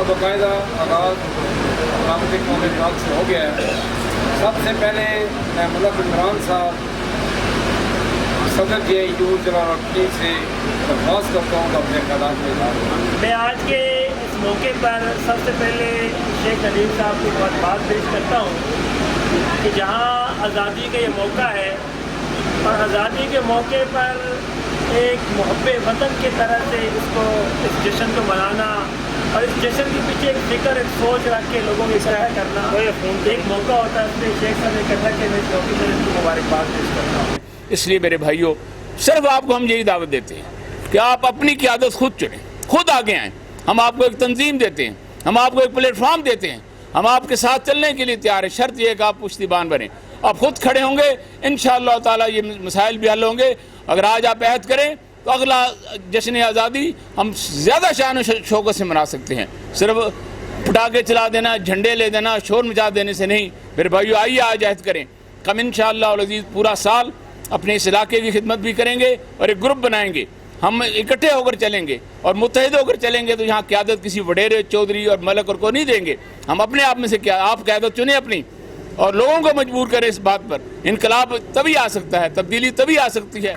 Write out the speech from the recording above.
इसका बाकायदा आगाज़ रामतिक मोहम्मद बाग से हो गया है। सबसे पहले मैं मुल्क इमरान साहब सदर JIU जलालुद्दीन से दरख्वास्त करता हूँ अपने ख्यालात में इज़हार करें। मैं आज के इस मौके पर सबसे पहले शेख नदीम साहब को बहुत बात पेश करता हूँ कि जहाँ आज़ादी का ये मौका है और आज़ादी के मौके पर एक मुहब्बे वतन की तरह से इसको इस जश्न को मनाना और इस जश्न के पीछे एक फिक्र एक सोच रख के लोगों को इकट्ठा करना एक मौका होता है। इसलिए शेख साहब ने इकट्ठा किया, मैं इस मौके पर इनको मुबारकबाद पेश करता हूँ। इसलिए मेरे भाइयों, सिर्फ आपको हम यही दावत देते हैं कि आप अपनी क़यादत खुद चुनें, खुद आगे आएँ। हम आपको एक तंजीम देते हैं, हम आपको एक प्लेटफॉर्म देते हैं, हम आपके साथ चलने के लिए तैयार हैं। शर्त यह है कि आप पुश्तैबान बने, आप खुद खड़े होंगे, इंशाअल्लाह ताला ये मसाइल भी हल होंगे। अगर आज आप अहद करें तो अगला जश्न आज़ादी हम ज़्यादा शान शौकत से मना सकते हैं। सिर्फ पटाखे चला देना, झंडे ले देना, शोर मचा देने से नहीं। मेरे भाइयों, आइए आज अहद करें। हम इंशाअल्लाह अज़ीज़ पूरा साल अपने इस इलाके की खिदमत भी करेंगे और एक ग्रुप बनाएंगे, हम इकट्ठे होकर चलेंगे और मुत्तहिद होकर चलेंगे। तो यहाँ क़यादत किसी वडेरे, चौधरी और मलक और को नहीं देंगे। हम अपने आप में से क्या आप क़यादत चुने अपनी और लोगों को मजबूर करें इस बात पर। इनकलाब तभी आ सकता है, तब्दीली तभी आ सकती है